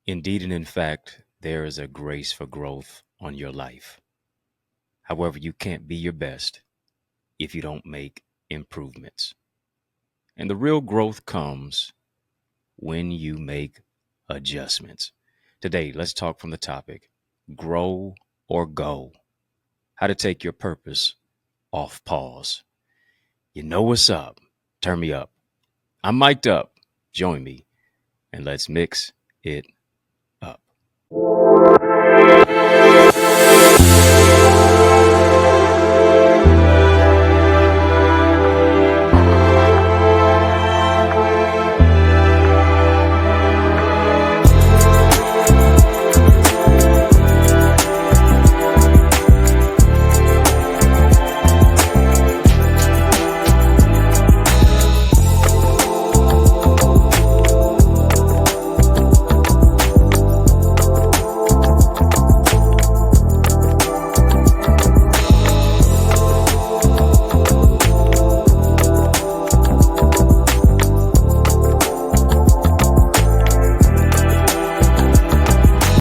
Indeed and in fact, there is a grace for growth on your life. However, you can't be your best if you don't make improvements. And the real growth comes when you make adjustments. Today, let's talk from the topic grow or go. How to take your purpose off pause. You know what's up. Turn me up. I'm mic'd up. Join me and let's mix it up.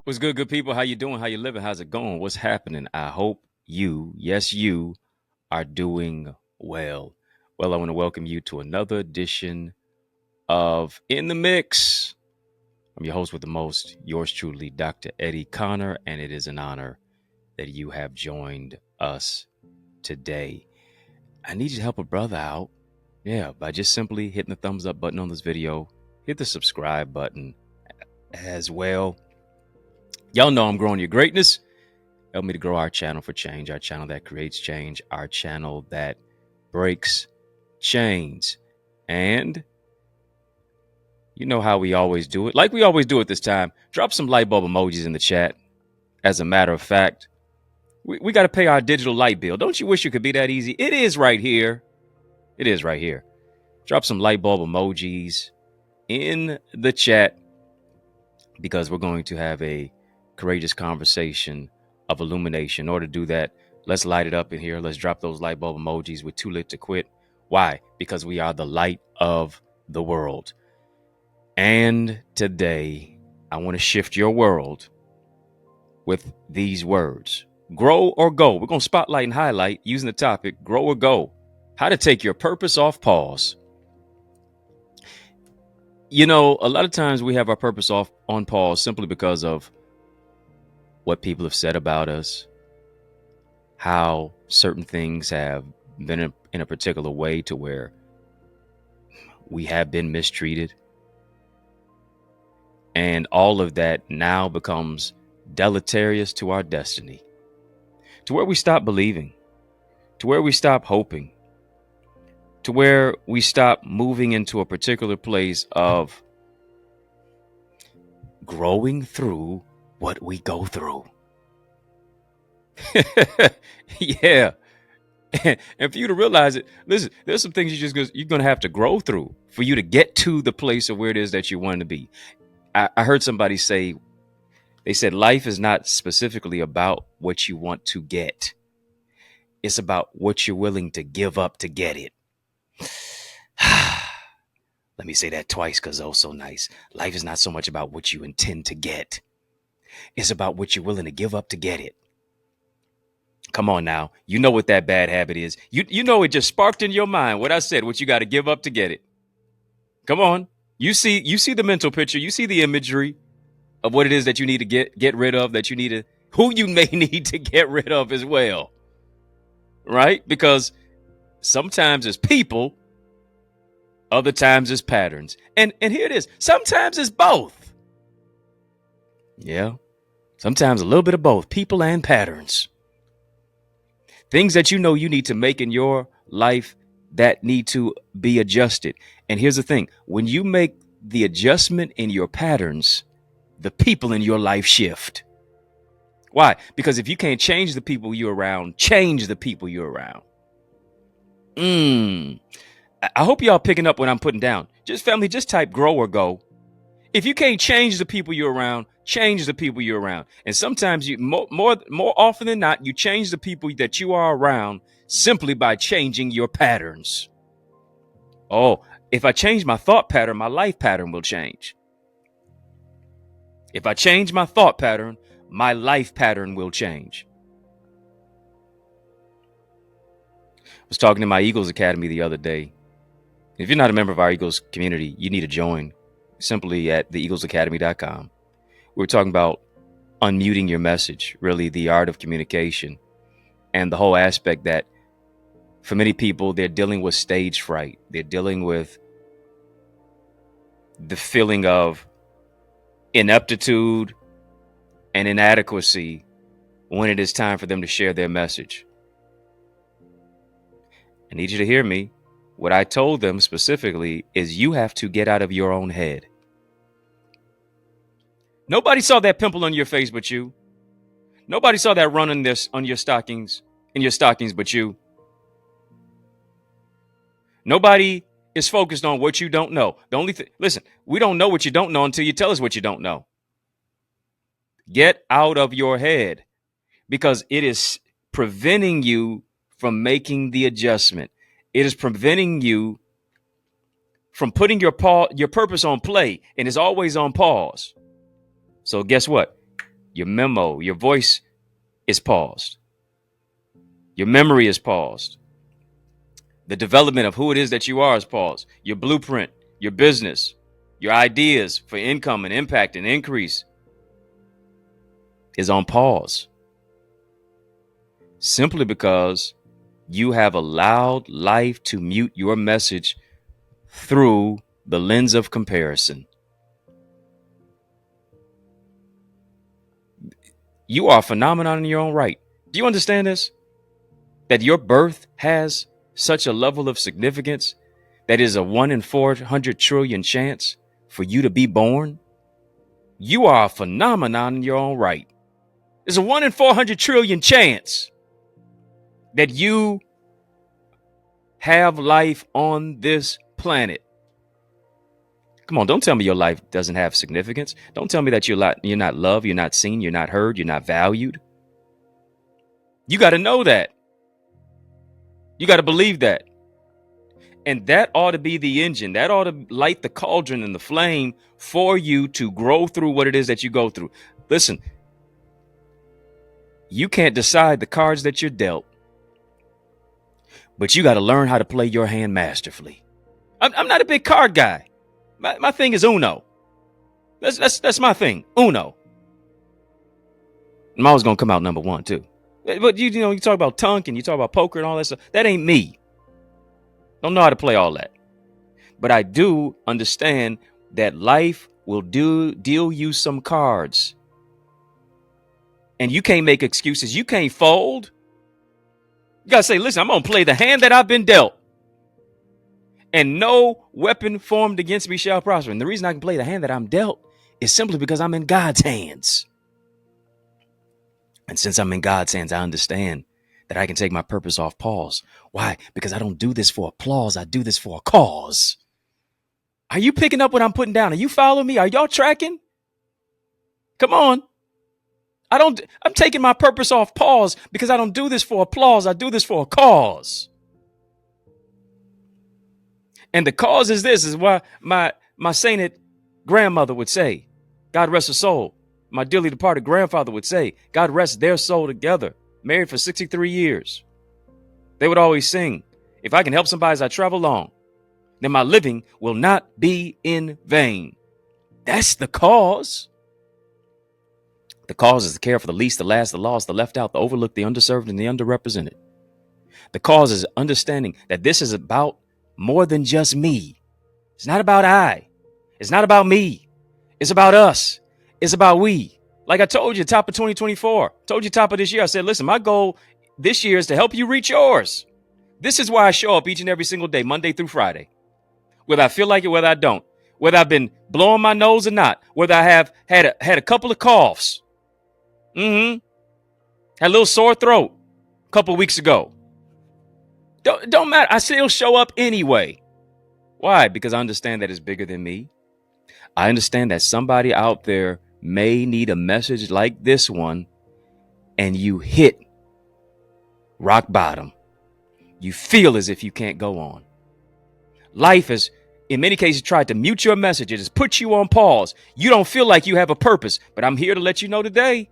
What's good people? How you doing? How you living? How's it going? What's happening? I hope you, yes, you are doing well. Well, I want to welcome you to another edition of In the Mix. I'm your host with the most, yours truly, Dr. Eddie Connor, and it is an honor that you have joined us today. I need you to help a brother out. Yeah, by just simply hitting the thumbs up button on this video, hit the subscribe button as well. Y'all know I'm growing your greatness. Help me to grow our channel for change, our channel that creates change, our channel that breaks chains. And you know how we always do it. Like we always do it this time. Drop some light bulb emojis in the chat. As a matter of fact, we got to pay our digital light bill. Don't you wish it could be that easy? It is right here. It is right here. Drop some light bulb emojis in the chat because we're going to have a courageous conversation of illumination. In order to do that, let's light it up in here. Let's drop those light bulb emojis with too lit to quit. Why? Because we are the light of the world. And today, I want to shift your world with these words. Grow or go. We're going to spotlight and highlight using the topic, grow or go. How to take your purpose off pause. You know, a lot of times we have our purpose off on pause simply because of what people have said about us, how certain things have been in a particular way to where we have been mistreated. And all of that now becomes deleterious to our destiny, to where we stop believing, to where we stop hoping, to where we stop moving into a particular place of growing through what we go through. Yeah. And for you to realize it, listen, there's some things you're going to have to grow through for you to get to the place of where it is that you want to be. I heard somebody say, they said, life is not specifically about what you want to get. It's about what you're willing to give up to get it. Let me say that twice because oh, so nice. Life is not so much about what you intend to get. It's about what you're willing to give up to get it. Come on now. You know what that bad habit is. You know it just sparked in your mind what I said, what you got to give up to get it. Come on. You see the mental picture. You see the imagery of what it is that you need to get rid of, that you need to, who you may need to get rid of as well. Right? Because sometimes it's people, other times it's patterns. And here it is. Sometimes it's both. Yeah. Sometimes a little bit of both, people and patterns. Things that you know you need to make in your life that need to be adjusted. And here's the thing. When you make the adjustment in your patterns, the people in your life shift. Why? Because if you can't change the people you're around, change the people you're around. I hope y'all picking up what I'm putting down. Just family, just type grow or go. If you can't change the people you're around, change the people you're around. And sometimes you more often than not, you change the people that you are around simply by changing your patterns. Oh, if I change my thought pattern, my life pattern will change. If I change my thought pattern, my life pattern will change. I was talking to my Eagles Academy the other day. If you're not a member of our Eagles community, you need to join simply at theeaglesacademy.com. We're talking about unmuting your message, really the art of communication, and the whole aspect that for many people, they're dealing with stage fright. They're dealing with the feeling of ineptitude and inadequacy when it is time for them to share their message. I need you to hear me. What I told them specifically is you have to get out of your own head. Nobody saw that pimple on your face but you. Nobody saw that run on your stockings, but you. Nobody is focused on what you don't know. The only thing, listen, we don't know what you don't know until you tell us what you don't know. Get out of your head, because it is preventing you from making the adjustment. It is preventing you from putting your purpose on play, and it's always on pause. So guess what? Your memo, your voice is paused. Your memory is paused. The development of who it is that you are is paused. Your blueprint, your business, your ideas for income and impact and increase is on pause. Simply because you have allowed life to mute your message through the lens of comparison. You are a phenomenon in your own right. Do you understand this? That your birth has such a level of significance that is a 1 in 400 trillion chance for you to be born? You are a phenomenon in your own right. There's a 1 in 400 trillion chance that you have life on this planet. Come on, don't tell me your life doesn't have significance. Don't tell me that you're not loved, you're not seen, you're not heard, you're not valued. You got to know that. You got to believe that. And that ought to be the engine. That ought to light the cauldron and the flame for you to grow through what it is that you go through. Listen, you can't decide the cards that you're dealt, but you got to learn how to play your hand masterfully. I'm not a big card guy. My thing is Uno. That's my thing. Uno. I'm always going to come out number one, too. But you know, you talk about tunk and you talk about poker and all that stuff. That ain't me. Don't know how to play all that. But I do understand that life will deal you some cards. And you can't make excuses. You can't fold. You got to say, listen, I'm going to play the hand that I've been dealt. And no weapon formed against me shall prosper. And the reason I can play the hand that I'm dealt is simply because I'm in God's hands. And since I'm in God's hands, I understand that I can take my purpose off pause. Why? Because I don't do this for applause. I do this for a cause. Are you picking up what I'm putting down? Are you following me? Are y'all tracking? Come on. I'm taking my purpose off pause because I don't do this for applause. I do this for a cause. And the cause is this, is why my sainted grandmother would say, God rest her soul. My dearly departed grandfather would say, God rest their soul together, married for 63 years. They would always sing, if I can help somebody as I travel along, then my living will not be in vain. That's the cause. The cause is to care for the least, the last, the lost, the left out, the overlooked, the underserved, and the underrepresented. The cause is understanding that this is about more than just me. It's not about I. It's not about me. It's about us. It's about we. Like I told you, top of 2024, told you top of this year, I said, listen, my goal this year is to help you reach yours. This is why I show up each and every single day, Monday through Friday. Whether I feel like it, whether I don't, whether I've been blowing my nose or not, whether I have had a couple of coughs. Had a little sore throat a couple of weeks ago. Don't matter. I still show up anyway. Why? Because I understand that it's bigger than me. I understand that somebody out there may need a message like this one, and you hit rock bottom. You feel as if you can't go on. Life is in many cases, tried to mute your messages, put you on pause. You don't feel like you have a purpose, but I'm here to let you know today.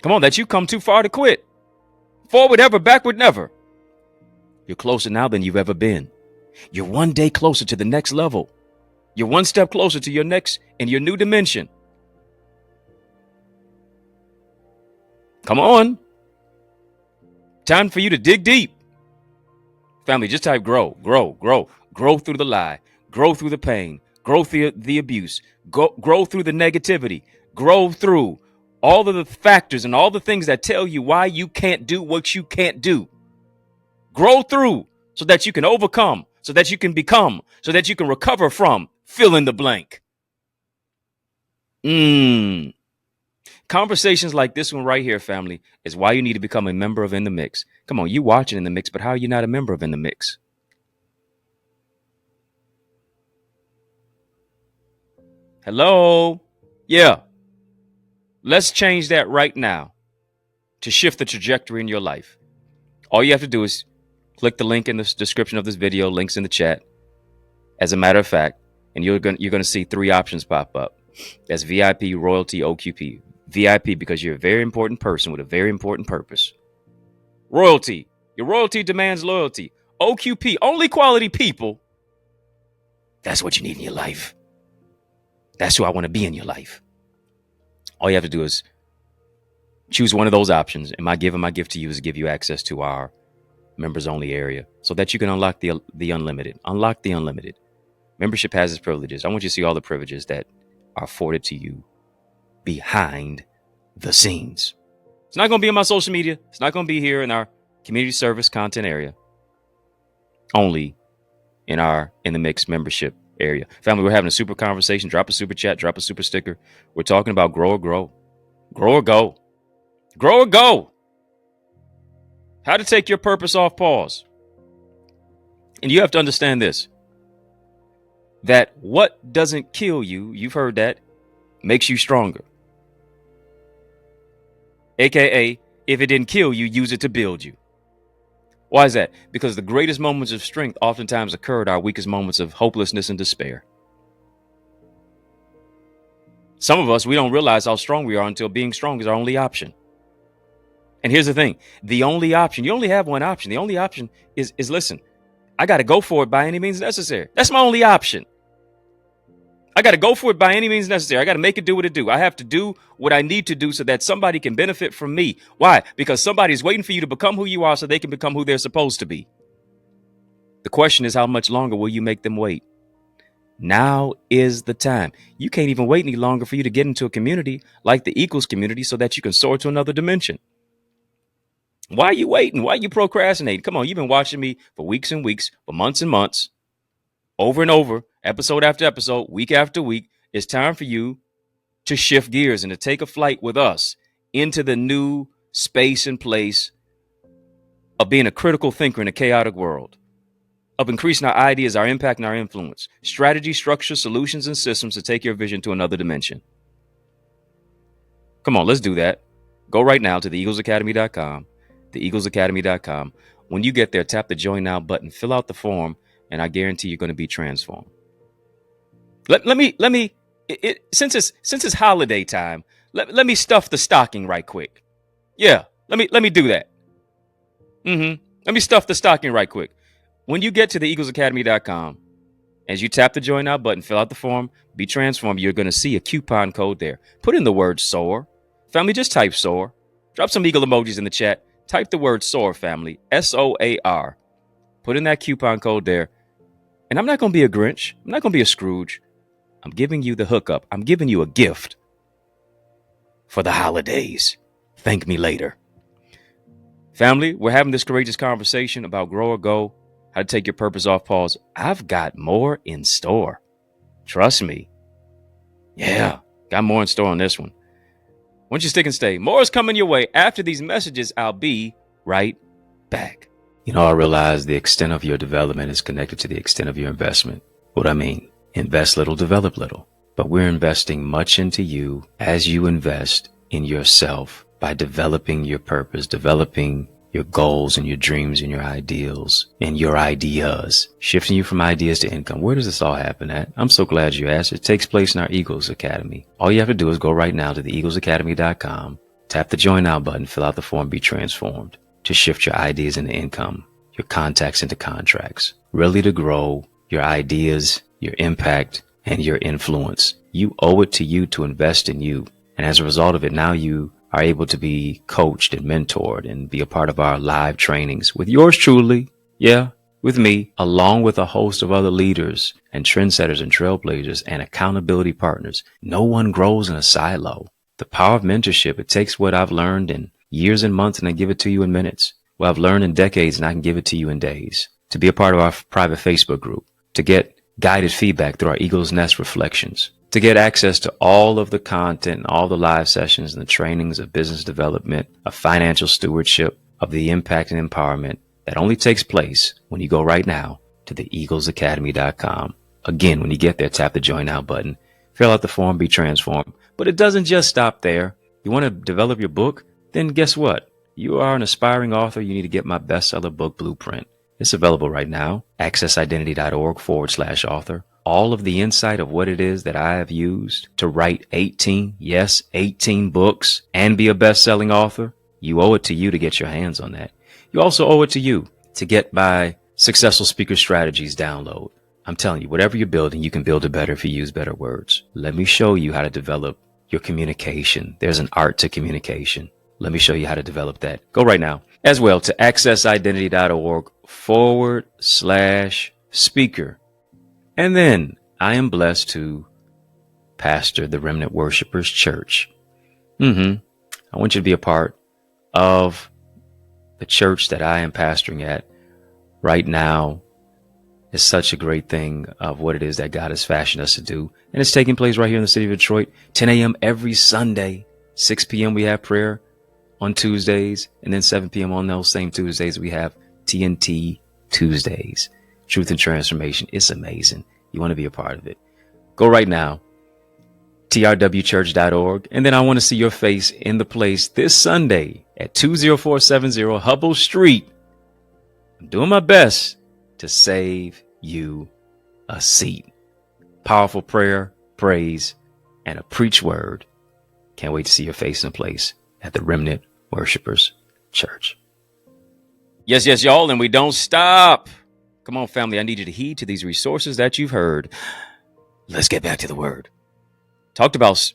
Come on, that you come too far to quit. Forward ever, backward never. You're closer now than you've ever been. You're one day closer to the next level. You're one step closer to your next and your new dimension. Come on. Time for you to dig deep. Family, just type grow, grow, grow. Grow through the lie. Grow through the pain. Grow through the abuse. Grow through the negativity. Grow through all of the factors and all the things that tell you why you can't do what you can't do. Grow through so that you can overcome, so that you can become, so that you can recover from. Fill in the blank. Conversations like this one right here, family, is why you need to become a member of In the Mix. Come on, you watching In the Mix, but how are you not a member of In the Mix? Hello? Yeah. Let's change that right now to shift the trajectory in your life. All you have to do is click the link in the description of this video, links in the chat. As a matter of fact, and you're going to see 3 options pop up. That's VIP, royalty, OQP. VIP because you're a very important person with a very important purpose. Royalty. Your royalty demands loyalty. OQP, only quality people. That's what you need in your life. That's who I want to be in your life. All you have to do is choose one of those options. And my gift to you is to give you access to our members only area so that you can unlock the unlimited. Unlock the unlimited. Membership has its privileges. I want you to see all the privileges that are afforded to you behind the scenes. It's not going to be in my social media. It's not going to be here in our community service content area. Only in the Mix membership area. Family, we're having a super conversation. Drop a super chat, drop a super sticker. We're talking about grow or grow. Grow or go. Grow or go. How to take your purpose off pause. And you have to understand this. That what doesn't kill you, you've heard that, makes you stronger. AKA, if it didn't kill you, use it to build you. Why is that? Because the greatest moments of strength oftentimes occur at our weakest moments of hopelessness and despair. Some of us, we don't realize how strong we are until being strong is our only option. And here's the thing. The only option, you only have one option. The only option is listen, I got to go for it by any means necessary. That's my only option. I got to go for it by any means necessary. I got to make it do what it do. I have to do what I need to do so that somebody can benefit from me. Why? Because somebody's waiting for you to become who you are so they can become who they're supposed to be. The question is, how much longer will you make them wait? Now is the time. You can't even wait any longer for you to get into a community like the Equals community so that you can soar to another dimension. Why are you waiting? Why are you procrastinating? Come on, you've been watching me for weeks and weeks, for months and months, over and over, episode after episode, week after week. It's time for you to shift gears and to take a flight with us into the new space and place of being a critical thinker in a chaotic world, of increasing our ideas, our impact, and our influence, strategy, structure, solutions, and systems to take your vision to another dimension. Come on, let's do that. Go right now to theeaglesacademy.com, theeaglesacademy.com. When you get there, tap the Join Now button, fill out the form, and I guarantee you're going to be transformed. Let me since it's holiday time, let me stuff the stocking right quick. Yeah, let me do that. Let me stuff the stocking right quick. When you get to theeaglesacademy.com, as you tap the Join Now button, fill out the form, be transformed, you're going to see a coupon code there. Put in the word SOAR. Family, just type SOAR. Drop some eagle emojis in the chat. Type the word SOAR, family, SOAR. Put in that coupon code there. And I'm not going to be a Grinch. I'm not going to be a Scrooge. I'm giving you the hookup. I'm giving you a gift for the holidays. Thank me later. Family, we're having this courageous conversation about grow or go, how to take your purpose off pause. I've got more in store. Trust me. Yeah, got more in store on this one. Once you stick and stay, more is coming your way. After these messages, I'll be right back. You know, I realize the extent of your development is connected to the extent of your investment. What I mean, invest little, develop little. But we're investing much into you as you invest in yourself by developing your purpose, developing your goals and your dreams and your ideals and your ideas, shifting you from ideas to income. Where does this all happen at? I'm so glad you asked. It takes place in our Eagles Academy. All you have to do is go right now to theeaglesacademy.com, tap the join now button, fill out the form, be transformed to shift your ideas into income, your contacts into contracts, really to grow your ideas, your impact, and your influence. You owe it to you to invest in you. And as a result of it, now you are able to be coached and mentored and be a part of our live trainings with yours truly. Yeah, with me, along with a host of other leaders and trendsetters and trailblazers and accountability partners. No one grows in a silo. The power of mentorship, it takes what I've learned in years and months and I give it to you in minutes. What I've learned in decades and I can give it to you in days. To be a part of our private Facebook group, to get guided feedback through our Eagle's Nest reflections, to get access to all of the content and all the live sessions and the trainings of business development, of financial stewardship, of the impact and empowerment that only takes place when you go right now to theeaglesacademy.com. Again, when you get there, tap the join now button, fill out the form, be transformed. But it doesn't just stop there. You want to develop your book? Then guess what? You are an aspiring author. You need to get my bestseller book blueprint. It's available right now. accessidentity.org/author. All of the insight of what it is that I have used to write 18 books and be a best-selling author. You owe it to you to get your hands on that. You also owe it to you to get my Successful Speaker Strategies download. I'm telling you, whatever you're building, you can build it better if you use better words. Let me show you how to develop your communication. There's an art to communication. Let me show you how to develop that. Go right now as well to accessidentity.org/speaker. And then I am blessed to pastor the Remnant Worshipers Church. I want you to be a part of the church that I am pastoring at right now. Is such a great thing of what it is that God has fashioned us to do. And it's taking place right here in the city of Detroit, 10 a.m. every Sunday, 6 p.m. we have prayer on Tuesdays, and then 7 p.m. on those same Tuesdays we have TNT Tuesdays. Truth and Transformation. It's amazing. You want to be a part of it. Go right now, trwchurch.org. And then I want to see your face in the place this Sunday at 20470 Hubble Street. I'm doing my best to save you a seat. Powerful prayer, praise, and a preach word. Can't wait to see your face in place at the Remnant Worshipers Church. Yes, y'all, and we don't stop. Come on, family. I need you to heed to these resources that you've heard. Let's get back to the word. Talked about,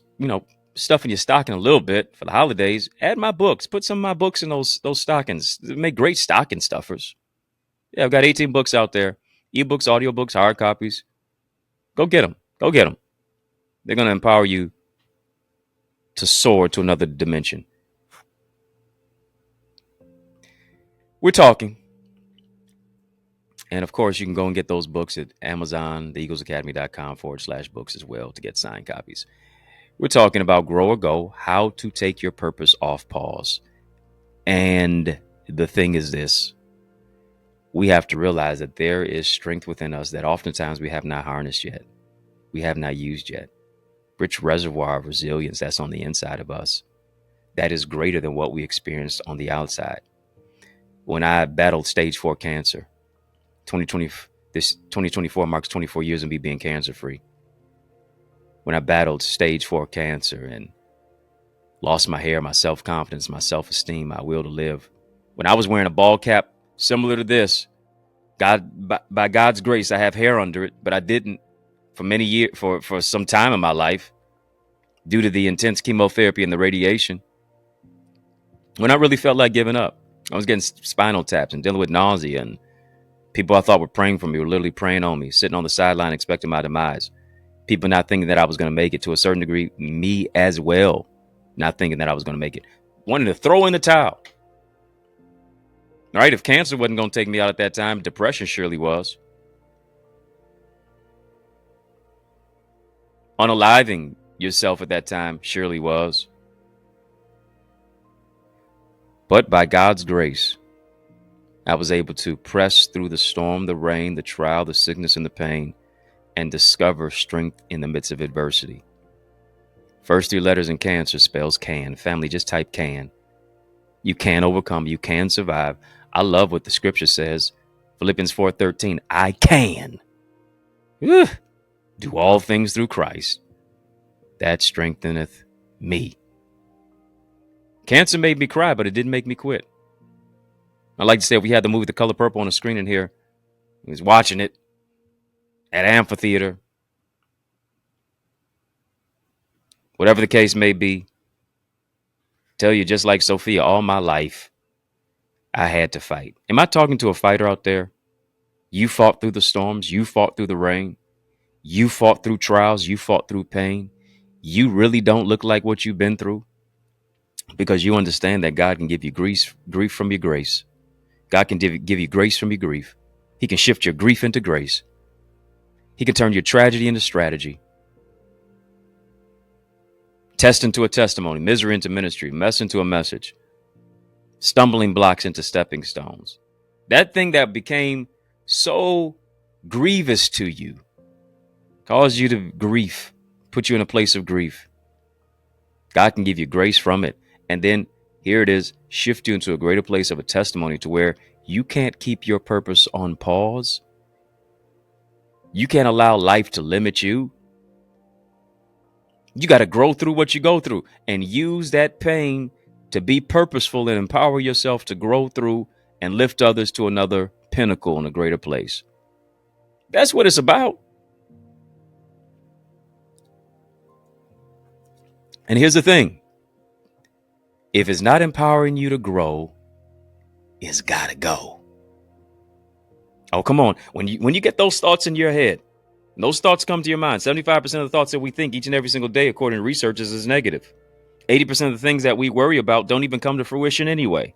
stuffing your stocking a little bit for the holidays. Add my books. Put some of my books in those stockings. They make great stocking stuffers. Yeah, I've got 18 books out there. Ebooks, audiobooks, hard copies. Go get them. Go get them. They're going to empower you to soar to another dimension. We're talking. And of course, you can go and get those books at Amazon, theeaglesacademy.com/books as well to get signed copies. We're talking about Grow or Go, how to take your purpose off pause. And the thing is this, we have to realize that there is strength within us that oftentimes we have not harnessed yet. We have not used yet. Rich reservoir of resilience that's on the inside of us that is greater than what we experienced on the outside. When I battled stage 4 cancer, 2024 marks 24 years of me being cancer free. When I battled stage 4 cancer and lost my hair, my self-confidence, my self-esteem, my will to live. When I was wearing a ball cap similar to this, by God's grace, I have hair under it, but I didn't for many years, for some time in my life, due to the intense chemotherapy and the radiation. When I really felt like giving up, I was getting spinal taps and dealing with nausea, and people I thought were praying for me were literally praying on me, sitting on the sideline expecting my demise. People not thinking that I was going to make it to a certain degree, me as well, not thinking that I was going to make it. Wanting to throw in the towel. All right, if cancer wasn't going to take me out at that time, depression surely was. Unaliving yourself at that time surely was. But by God's grace, I was able to press through the storm, the rain, the trial, the sickness, and the pain, and discover strength in the midst of adversity. First 3 letters in cancer spells can. Family, just type can. You can overcome. You can survive. I love what the scripture says. Philippians 4:13. I can do all things through Christ that strengtheneth me. Cancer made me cry, but it didn't make me quit. I like to say, if we had the movie The Color Purple on the screen in here, I was watching it at amphitheater, whatever the case may be. Tell you, just like Sophia, all my life, I had to fight. Am I talking to a fighter out there? You fought through the storms. You fought through the rain. You fought through trials. You fought through pain. You really don't look like what you've been through, because you understand that God can give you grief from your grace. God can give you grace from your grief. He can shift your grief into grace. He can turn your tragedy into strategy. Test into a testimony, misery into ministry, mess into a message, stumbling blocks into stepping stones. That thing that became so grievous to you caused you to grief, put you in a place of grief. God can give you grace from it. And then here it is, shift you into a greater place of a testimony to where you can't keep your purpose on pause. You can't allow life to limit you. You got to grow through what you go through and use that pain to be purposeful and empower yourself to grow through and lift others to another pinnacle in a greater place. That's what it's about. And here's the thing. If it's not empowering you to grow, it's got to go. Oh, come on. When you get those thoughts in your head, those thoughts come to your mind. 75% of the thoughts that we think each and every single day, according to researchers, is negative. 80% of the things that we worry about don't even come to fruition anyway.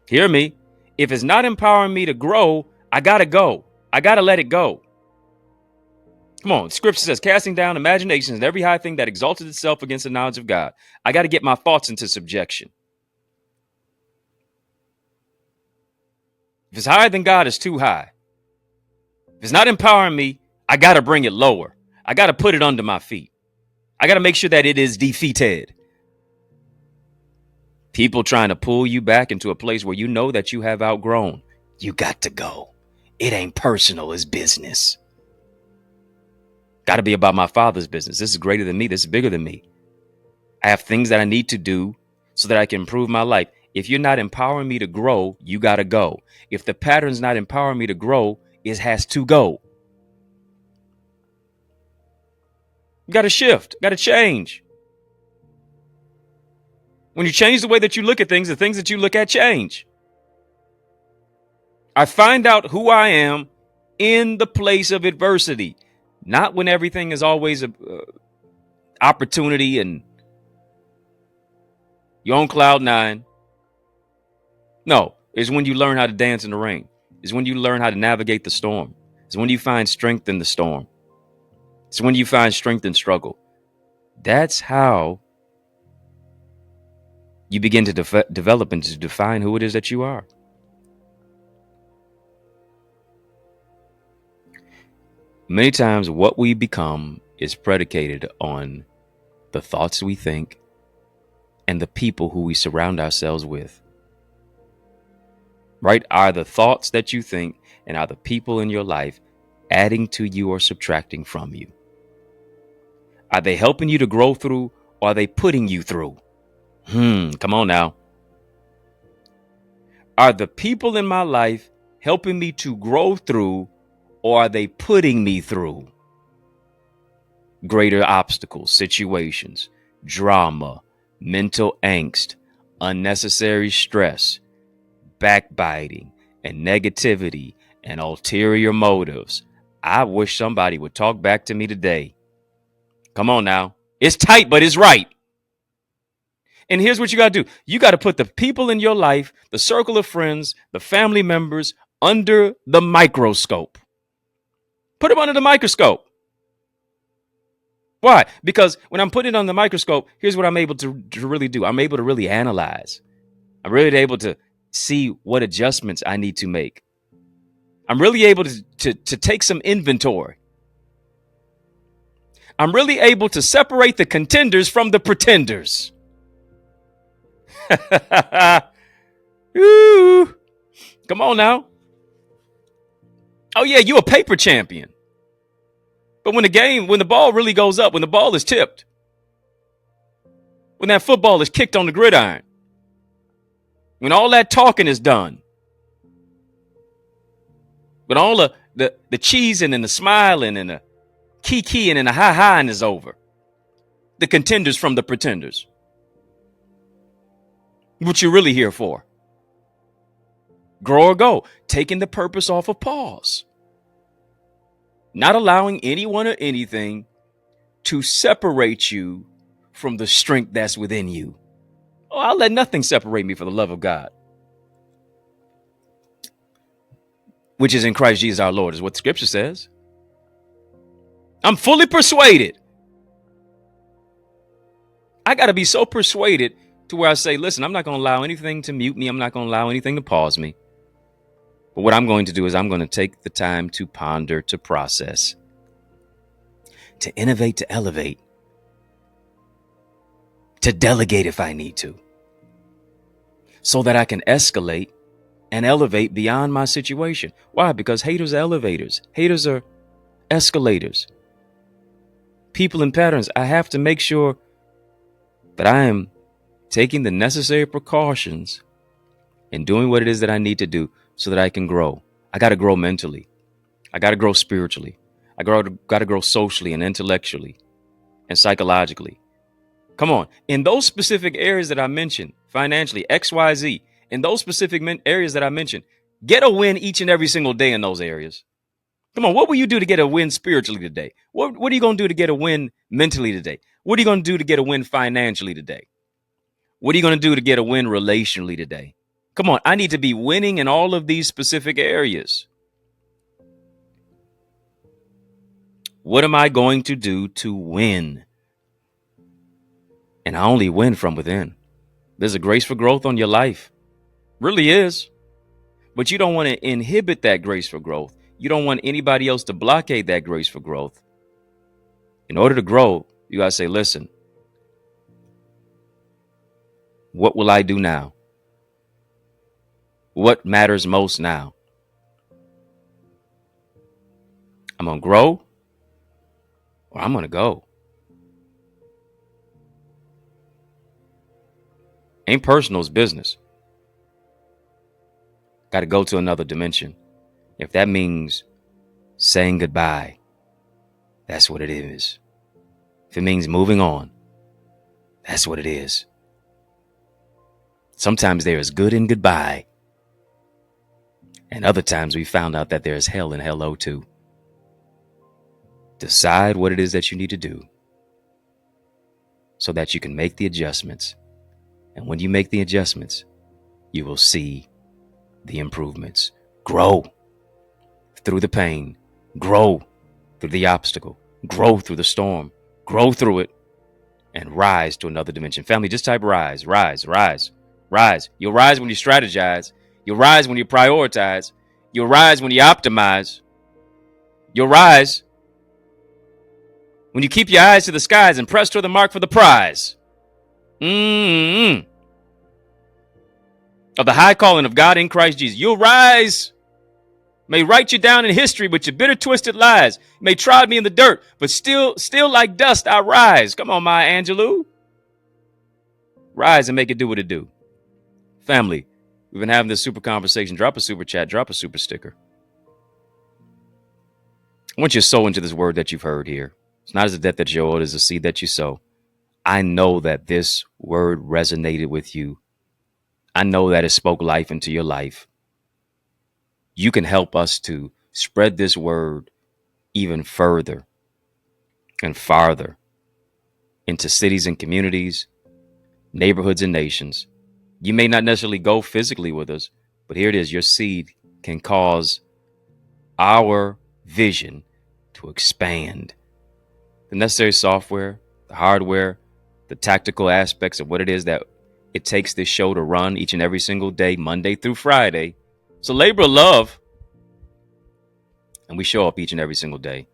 Hear me. If it's not empowering me to grow, I got to go. I got to let it go. Come on. Scripture says, casting down imaginations and every high thing that exalted itself against the knowledge of God. I got to get my thoughts into subjection. If it's higher than God, it's too high. If it's not empowering me, I got to bring it lower. I got to put it under my feet. I got to make sure that it is defeated. People trying to pull you back into a place where you know that you have outgrown. You got to go. It ain't personal, it's business. Got to be about my Father's business. This is greater than me. This is bigger than me. I have things that I need to do so that I can improve my life. If you're not empowering me to grow, you got to go. If the pattern's not empowering me to grow, it has to go. You got to shift, got to change. When you change the way that you look at things, the things that you look at change. I find out who I am in the place of adversity, not when everything is always a opportunity and you're on cloud nine. No, it's when you learn how to dance in the rain. It's when you learn how to navigate the storm. It's when you find strength in the storm. It's when you find strength in struggle. That's how you begin to develop and to define who it is that you are. Many times what we become is predicated on the thoughts we think and the people who we surround ourselves with. Right? Are the thoughts that you think and are the people in your life adding to you or subtracting from you? Are they helping you to grow through, or are they putting you through? Come on now. Are the people in my life helping me to grow through, or are they putting me through greater obstacles, situations, drama, mental angst, unnecessary stress, backbiting, and negativity, and ulterior motives? I wish somebody would talk back to me today. Come on now. It's tight, but it's right. And here's what you got to do. You got to put the people in your life, the circle of friends, the family members, under the microscope. Put them under the microscope. Why? Because when I'm putting it on the microscope, here's what I'm able to really do. I'm able to really analyze. I'm really able to see what adjustments I need to make. I'm really able to take some inventory. I'm really able to separate the contenders from the pretenders. Ooh, come on now. Oh yeah, you a paper champion. But when the ball really goes up, when the ball is tipped, when that football is kicked on the gridiron, when all that talking is done, when all the cheesing and the smiling and the kikiing and the hi-hiing is over, the contenders from the pretenders, what you really here for? Grow or go, taking the purpose off of pause. Not allowing anyone or anything to separate you from the strength that's within you. Oh, I'll let nothing separate me from the love of God, which is in Christ Jesus our Lord, is what the scripture says. I'm fully persuaded. I got to be so persuaded to where I say, listen, I'm not going to allow anything to mute me. I'm not going to allow anything to pause me. But what I'm going to do is I'm going to take the time to ponder, to process, to innovate, to elevate, to delegate if I need to, so that I can escalate and elevate beyond my situation. Why? Because haters are elevators. Haters are escalators. People and patterns. I have to make sure that I am taking the necessary precautions and doing what it is that I need to do so that I can grow. I got to grow mentally. I got to grow spiritually. I got to grow socially and intellectually and psychologically. Come on. In those specific areas that I mentioned, financially, XYZ, in those specific areas that I mentioned, get a win each and every single day in those areas. Come on. What will you do to get a win spiritually today? What are you going to do to get a win mentally today? What are you going to do to get a win financially today? What are you going to do to get a win relationally today? Come on. I need to be winning in all of these specific areas. What am I going to do to win? And I only win from within. There's a grace for growth on your life. Really is. But you don't want to inhibit that grace for growth. You don't want anybody else to blockade that grace for growth. In order to grow, you got to say, listen, what will I do now? What matters most now? I'm going to grow or I'm going to go. Ain't personal, it's business. Got to go to another dimension. If that means saying goodbye, that's what it is. If it means moving on, that's what it is. Sometimes there is good in goodbye. And other times we found out that there is hell in hello too. Decide what it is that you need to do so that you can make the adjustments. And when you make the adjustments, you will see the improvements. Grow through the pain, grow through the obstacle, grow through the storm, grow through it, and rise to another dimension. Family, just type rise, rise, rise, rise. You'll rise when you strategize. You'll rise when you prioritize. You'll rise when you optimize. You'll rise when you keep your eyes to the skies and press toward the mark for the prize. Of the high calling of God in Christ Jesus. You'll rise. May write you down in history with your bitter, twisted lies. May trod me in the dirt, but still like dust, I rise. Come on, Maya Angelou. Rise and make it do what it do. Family, we've been having this super conversation. Drop a super chat, drop a super sticker. I want you to sow into this word that you've heard here. It's not as a debt that you owe, it is a seed that you sow. I know that this word resonated with you. I know that it spoke life into your life. You can help us to spread this word even further and farther into cities and communities, neighborhoods and nations. You may not necessarily go physically with us, but here it is. Your seed can cause our vision to expand. The necessary software, the hardware, the tactical aspects of what it is that it takes this show to run each and every single day, Monday through Friday. It's a labor of love. And we show up each and every single day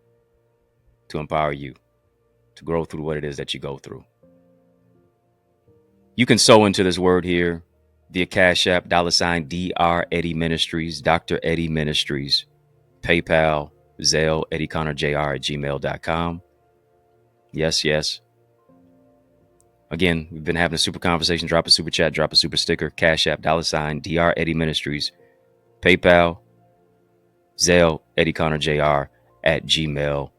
to empower you to grow through what it is that you go through. You can sow into this word here via Cash App, $, Eddie Ministries, Dr. Eddie Ministries, PayPal, Zelle, EddieConnorJr at gmail.com. Yes, yes. Again, we've been having a super conversation. Drop a super chat, drop a super sticker. Cash App, $, Eddie Ministries, PayPal, Zelle, EddieConnorJr at gmail.com.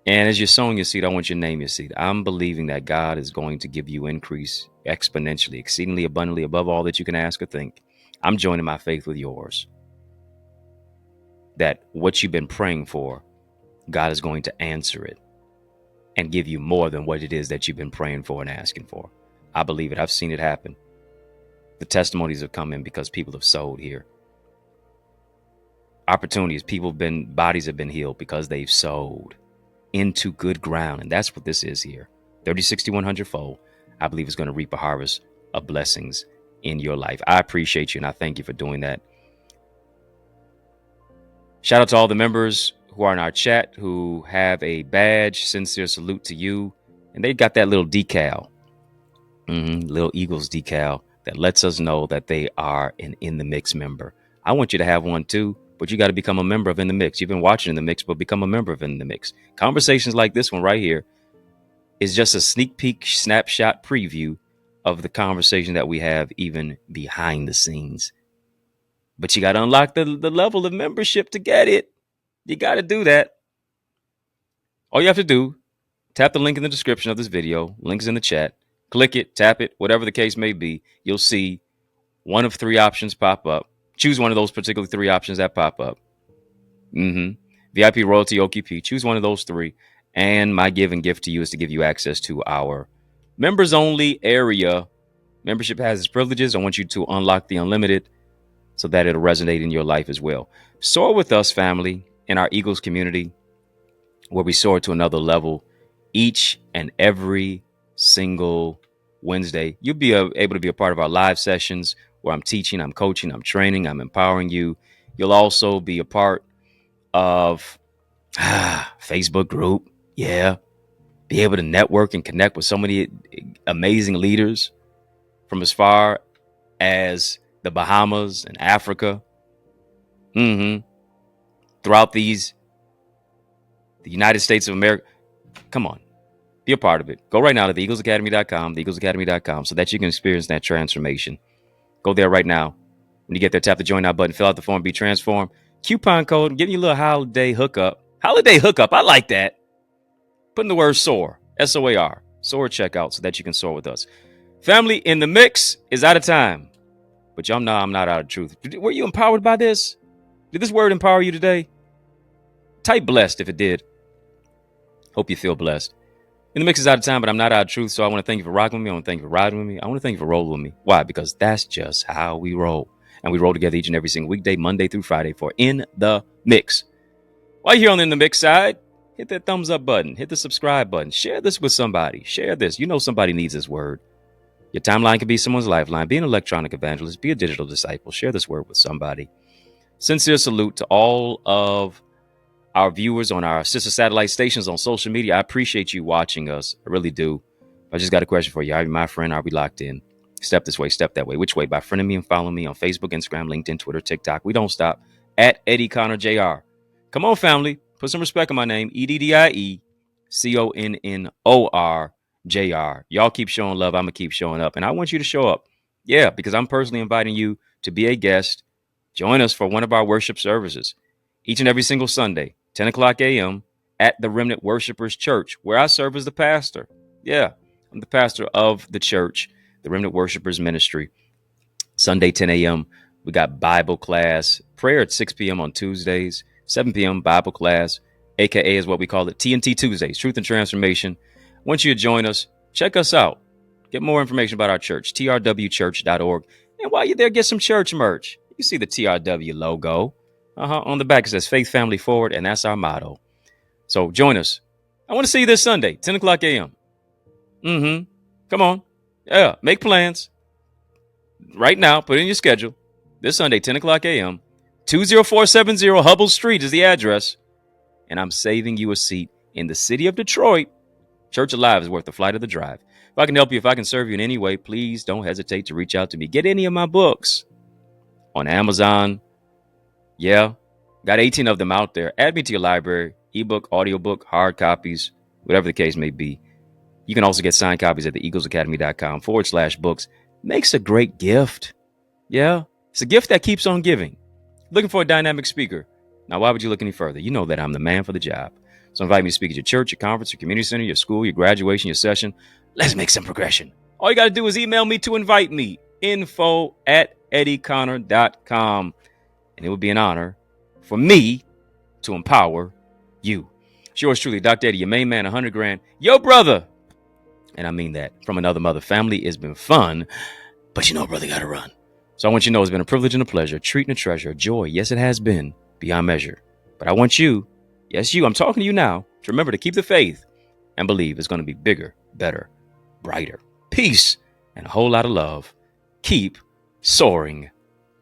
And as you're sowing your seed, I want you to name your seed. I'm believing that God is going to give you increase exponentially, exceedingly abundantly above all that you can ask or think. I'm joining my faith with yours. That what you've been praying for, God is going to answer it and give you more than what it is that you've been praying for and asking for. I believe it. I've seen it happen. The testimonies have come in because people have sowed here. Opportunities, bodies have been healed because they've sowed into good ground. And that's what this is here. 30, 60, 100 fold. I believe is going to reap a harvest of blessings in your life. I appreciate you and I thank you for doing that. Shout out to all the members who are in our chat who have a badge. Sincere salute to you. And they got that little decal, little Eagles decal that lets us know that they are an In the Mix member. I want you to have one too, but you got to become a member of In the Mix. You've been watching In the Mix, but become a member of In the Mix. Conversations like this one right here is just a sneak peek, snapshot preview of the conversation that we have even behind the scenes. But you got to unlock the level of membership to get it. You got to do that. All you have to do, tap the link in the description of this video. Links in the chat. Click it, tap it, whatever the case may be. You'll see one of three options pop up. Choose one of those particular three options that pop up. VIP, royalty, OQP. Choose one of those three. And my gift to you is to give you access to our members only area. Membership has its privileges. I want you to unlock the unlimited so that it'll resonate in your life as well. Soar with us, family, in our Eagles community, where we soar to another level each and every single Wednesday. You'll be able to be a part of our live sessions where I'm teaching, I'm coaching, I'm training, I'm empowering you. You'll also be a part of Facebook group. Yeah. Be able to network and connect with so many amazing leaders from as far as the Bahamas and Africa. Throughout the United States of America. Come on. Be a part of it. Go right now to theeaglesacademy.com, theeaglesacademy.com, so that you can experience that transformation. Go there right now. When you get there, tap the join now button, fill out the form, be transformed. Coupon code, give you a little holiday hookup. Holiday hookup. I like that. Put in the word SOAR, SOAR, SOAR checkout so that you can soar with us. Family, In the Mix is out of time. But y'all know I'm not out of truth. Were you empowered by this? Did this word empower you today? Type blessed if it did. Hope you feel blessed. In the Mix is out of time, but I'm not out of truth. So I want to thank you for rocking with me. I want to thank you for riding with me. I want to thank you for rolling with me. Why? Because that's just how we roll. And we roll together each and every single weekday, Monday through Friday, for In the Mix. While you're here on the In the Mix side, hit that thumbs up button. Hit the subscribe button. Share this with somebody. Share this. You know somebody needs this word. Your timeline can be someone's lifeline. Be an electronic evangelist. Be a digital disciple. Share this word with somebody. Sincere salute to all of our viewers on our sister satellite stations on social media. I appreciate you watching us. I really do. I just got a question for you. Are you my friend? Are we locked in? Step this way, step that way. Which way? By friending me and following me on Facebook, Instagram, LinkedIn, Twitter, TikTok. We don't stop. At EddieConnorJr. Come on, family. Put some respect on my name. EddieConnorJr. Y'all keep showing love. I'm going to keep showing up. And I want you to show up. Yeah, because I'm personally inviting you to be a guest. Join us for one of our worship services each and every single Sunday, 10 o'clock a.m. at the Remnant Worshipers Church, where I serve as the pastor. Yeah, I'm the pastor of the church, the Remnant Worshipers Ministry. Sunday, 10 a.m., we got Bible class, prayer at 6 p.m. on Tuesdays, 7 p.m. Bible class, a.k.a. is what we call it, TNT Tuesdays, Truth and Transformation. Once you join us, check us out. Get more information about our church, trwchurch.org. And while you're there, get some church merch. You see the TRW logo. On the back, it says Faith Family Forward, and that's our motto. So join us. I want to see you this Sunday, 10 o'clock a.m. Come on. Yeah, make plans. Right now, put in your schedule. This Sunday, 10 o'clock a.m. 20470 Hubble Street is the address. And I'm saving you a seat in the city of Detroit Church Alive is worth the flight of the drive. If I can help you, if I can serve you in any way, please don't hesitate to reach out to me. Get any of my books on Amazon. Yeah, got 18 of them out there. Add me to your library, ebook, audiobook, hard copies, whatever the case may be. You can also get signed copies at theeaglesacademy.com/books. Makes a great gift. Yeah, it's a gift that keeps on giving. Looking for a dynamic speaker? Now, why would you look any further? You know that I'm the man for the job. So invite me to speak at your church, your conference, your community center, your school, your graduation, your session. Let's make some progression. All you got to do is email me to invite me. info@EddieConnor.com. And it would be an honor for me to empower you. It's yours truly, Dr. Eddie, your main man, 100 grand. Yo, brother. And I mean that from another mother. Family has been fun, but you know, brother, got to run. So I want you to know it's been a privilege and a pleasure, a treat and a treasure, a joy. Yes, it has been beyond measure. But I want you, yes, you, I'm talking to you now, to remember to keep the faith and believe it's going to be bigger, better, brighter, peace, and a whole lot of love. Keep soaring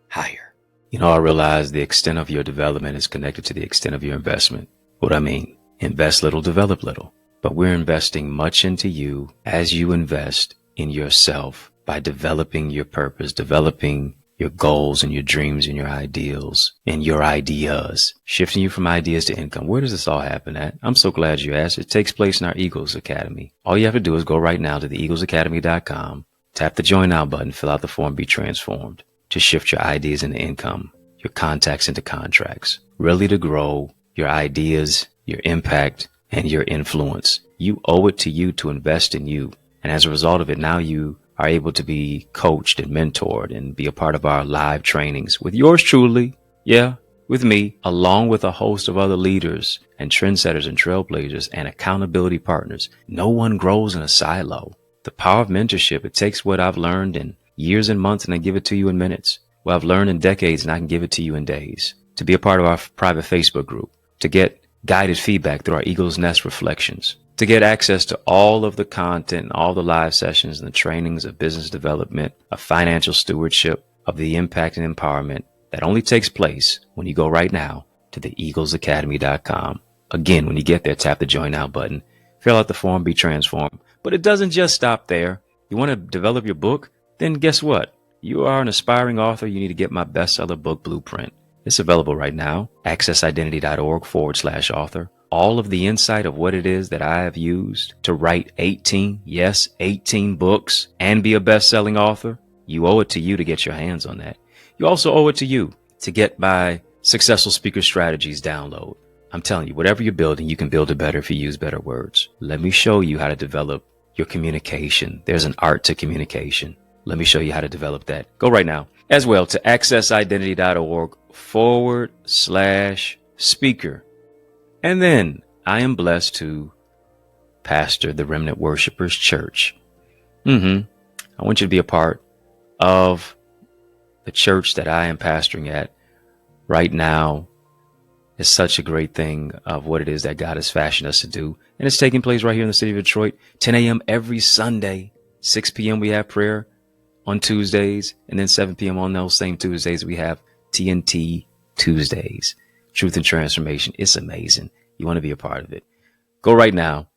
higher. You know, I realize the extent of your development is connected to the extent of your investment. What I mean, invest little, develop little. But we're investing much into you as you invest in yourself by developing your purpose, developing your goals and your dreams and your ideals and your ideas, shifting you from ideas to income. Where does this all happen at? I'm so glad you asked. It takes place in our Eagles Academy. All you have to do is go right now to theeaglesacademy.com, tap the Join Now button, fill out the form, be transformed to shift your ideas into income, your contacts into contracts, really to grow your ideas, your impact, and your influence. You owe it to you to invest in you. And as a result of it, now you are able to be coached and mentored and be a part of our live trainings with yours truly. Yeah, with me, along with a host of other leaders and trendsetters and trailblazers and accountability partners. No one grows in a silo. The power of mentorship, it takes what I've learned in years and months and I give it to you in minutes. What I've learned in decades and I can give it to you in days. To be a part of our private Facebook group, to get guided feedback through our Eagle's Nest reflections, to get access to all of the content and all the live sessions and the trainings of business development, of financial stewardship, of the impact and empowerment that only takes place when you go right now to theeaglesacademy.com. Again, when you get there, tap the Join Now button, fill out the form, be transformed. But it doesn't just stop there. You want to develop your book? Then guess what? You are an aspiring author. You need to get my bestseller book blueprint. It's available right now. accessidentity.org/author. All of the insight of what it is that I have used to write 18 books and be a best-selling author. You owe it to you to get your hands on that. You also owe it to you to get my Successful Speaker Strategies download. I'm telling you, whatever you're building, you can build it better if you use better words. Let me show you how to develop your communication. There's an art to communication. Let me show you how to develop that. Go right now as well to accessidentity.org/speaker. And then I am blessed to pastor the Remnant Worshipers Church. I want you to be a part of the church that I am pastoring at right now. It's such a great thing of what it is that God has fashioned us to do. And it's taking place right here in the city of Detroit, 10 a.m. every Sunday, 6 p.m. we have prayer on Tuesdays, and then 7 p.m. on those same Tuesdays, we have TNT Tuesdays, Truth and Transformation. It's amazing. You want to be a part of it. Go right now,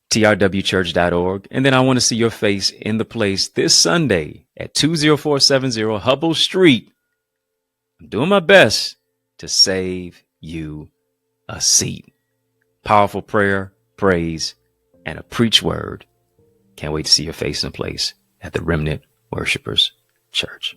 trwchurch.org. And then I want to see your face in the place this Sunday at 20470 Hubble Street. I'm doing my best to save you a seat. Powerful prayer, praise, and a preach word. Can't wait to see your face in the place at the Remnant Worshipers Church.